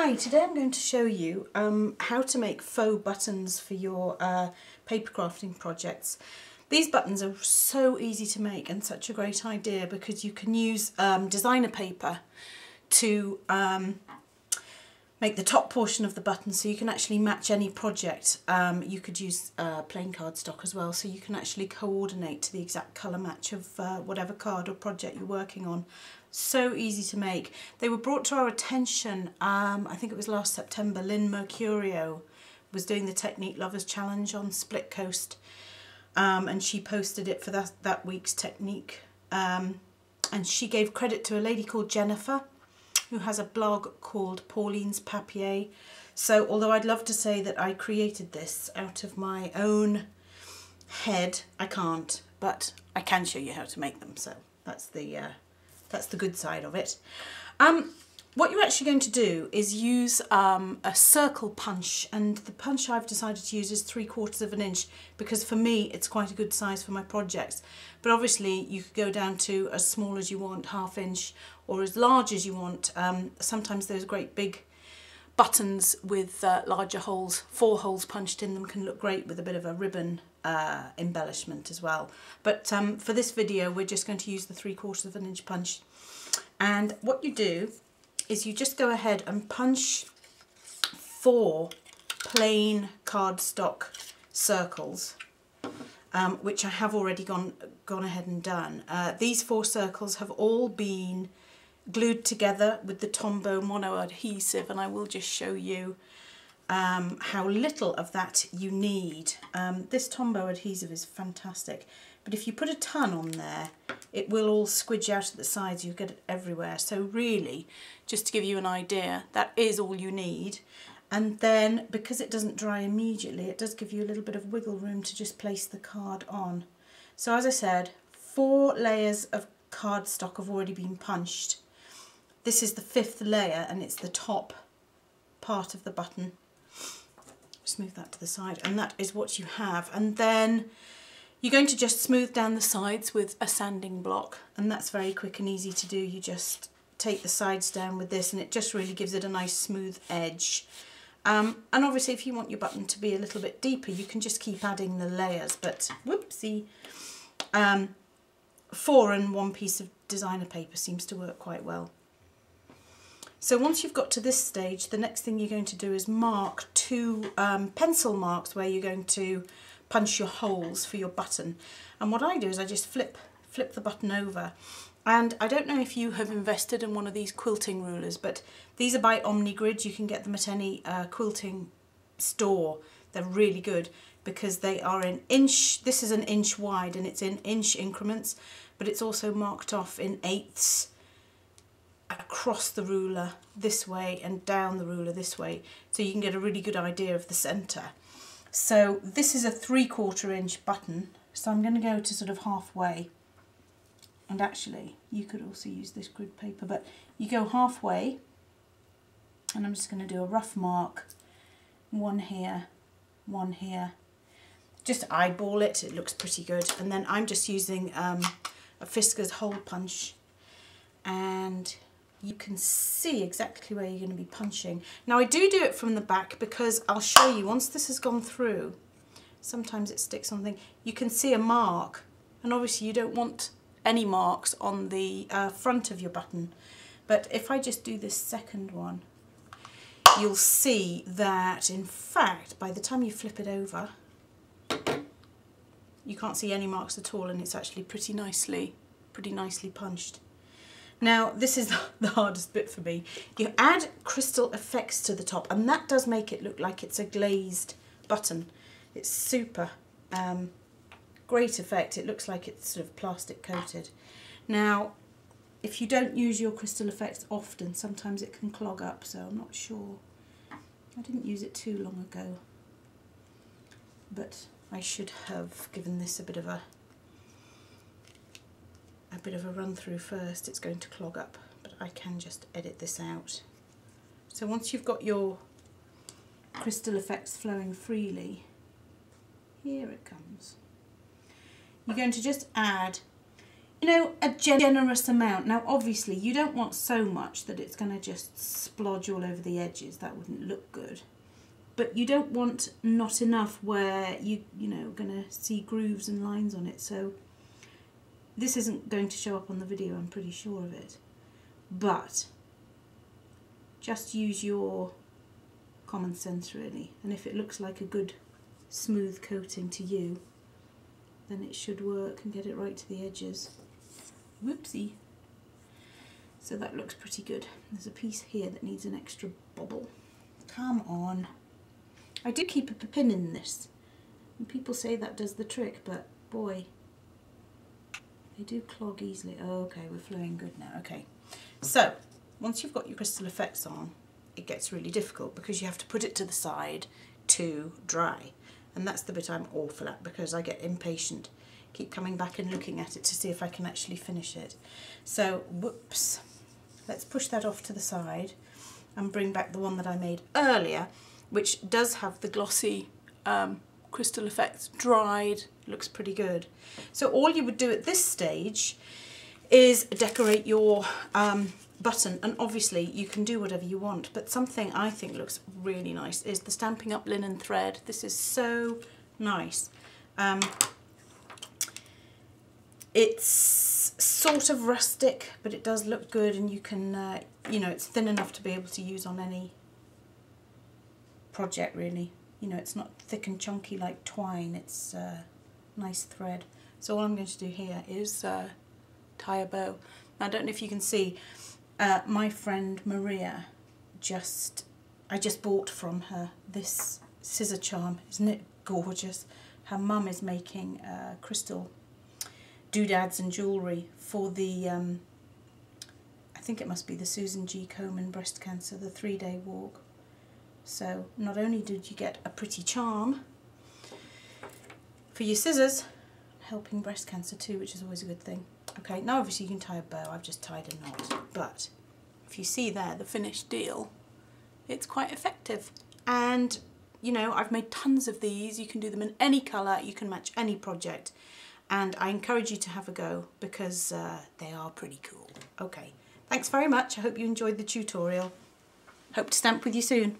Hi, today I'm going to show you how to make faux buttons for your paper crafting projects. These buttons are so easy to make and such a great idea because you can use designer paper to make the top portion of the button, so you can actually match any project. You could use plain cardstock as well, so you can actually coordinate to the exact colour match of whatever card or project you're working on. So easy to make. They were brought to our attention, I think it was last September. Lynn Mercurio was doing the Technique Lovers Challenge on Split Coast, and she posted it for that week's Technique. And she gave credit to a lady called Jennifer, who has a blog called Pauline's Papier. So although I'd love to say that I created this out of my own head, I can't, but I can show you how to make them. So that's the good side of it. What you're actually going to do is use a circle punch, and the punch I've decided to use is 3/4 of an inch because for me it's quite a good size for my projects. But obviously you could go down to as small as you want, 1/2 inch, or as large as you want. Sometimes those great big buttons with larger holes, 4 holes punched in them, can look great with a bit of a ribbon embellishment as well. But for this video we're just going to use the 3/4 of an inch punch. And what you do is you just go ahead and punch 4 plain cardstock circles, which I have already gone ahead and done. These 4 circles have all been glued together with the Tombow mono adhesive, and I will just show you how little of that you need. This Tombow adhesive is fantastic, but if you put a ton on there, it will all squidge out at the sides. You get it everywhere. So really, just to give you an idea, that is all you need. And then, because it doesn't dry immediately, it does give you a little bit of wiggle room to just place the card on. So as I said, 4 layers of cardstock have already been punched. This is the 5th layer, and it's the top part of the button. Just move that to the side, and that is what you have. And then you're going to just smooth down the sides with a sanding block, and that's very quick and easy to do. You just take the sides down with this, and it just really gives it a nice smooth edge. And obviously if you want your button to be a little bit deeper, you can just keep adding the layers, but whoopsie, 4 and 1 piece of designer paper seems to work quite well. So once you've got to this stage, the next thing you're going to do is mark 2 pencil marks where you're going to punch your holes for your button. And what I do is I just flip the button over. And I don't know if you have invested in one of these quilting rulers, but these are by Omnigrid. You can get them at any quilting store. They're really good because they are in inch. This is an inch wide and it's in inch increments, but it's also marked off in 1/8 across the ruler this way and down the ruler this way, so you can get a really good idea of the centre. So this is a 3/4 inch button, so I'm going to go to sort of halfway. And actually you could also use this grid paper, but you go halfway, and I'm just going to do a rough mark, 1 here, 1 here. Just eyeball it, it looks pretty good. And then I'm just using a Fiskars hole punch, and you can see exactly where you're going to be punching. Now I do it from the back because I'll show you, once this has gone through, sometimes it sticks on thing, you can see a mark, and obviously you don't want any marks on the front of your button. But if I just do this second one, you'll see that in fact by the time you flip it over, you can't see any marks at all, and it's actually pretty nicely punched. Now this is the hardest bit for me. You add crystal effects to the top, and that does make it look like it's a glazed button. It's super great effect. It looks like it's sort of plastic coated. Now if you don't use your crystal effects often, sometimes it can clog up, so I'm not sure. I didn't use it too long ago, but I should have given this a bit of a run through first. It's going to clog up, but I can just edit this out. So once you've got your crystal effects flowing freely, here it comes. You're going to just add You know, a generous amount. Now obviously you don't want so much that it's going to just splodge all over the edges. That wouldn't look good. But you don't want not enough where you know, going to see grooves and lines on it. So this isn't going to show up on the video, I'm pretty sure of it. But just use your common sense really. And if it looks like a good smooth coating to you, then it should work and get it right to the edges. Whoopsie. So that looks pretty good. There's a piece here that needs an extra bobble. Come on. I do keep a pin in this. And people say that does the trick, but boy, they do clog easily. Oh, okay, we're flowing good now. Okay. So, once you've got your crystal effects on, it gets really difficult because you have to put it to the side to dry. And that's the bit I'm awful at because I get impatient. Keep coming back and looking at it to see if I can actually finish it. So, whoops. Let's push that off to the side and bring back the one that I made earlier, which does have the glossy crystal effects dried. Looks pretty good. So all you would do at this stage is decorate your button, and obviously you can do whatever you want, but something I think looks really nice is the Stampin' Up! Linen thread. This is so nice. It's sort of rustic, but it does look good, and you can, you know, it's thin enough to be able to use on any project really. You know, it's not thick and chunky like twine, it's nice thread. So all I'm going to do here is tie a bow. Now I don't know if you can see, my friend Maria I just bought from her this scissor charm. Isn't it gorgeous? Her mum is making crystal doodads and jewellery for the, I think it must be the Susan G. Komen breast cancer, the 3-day walk. So not only did you get a pretty charm for your scissors, helping breast cancer too, which is always a good thing. Okay, now obviously you can tie a bow. I've just tied a knot, but if you see there the finished deal, it's quite effective. And you know, I've made tons of these. You can do them in any colour, you can match any project, and I encourage you to have a go because they are pretty cool. Okay, thanks very much. I hope you enjoyed the tutorial. Hope to stamp with you soon.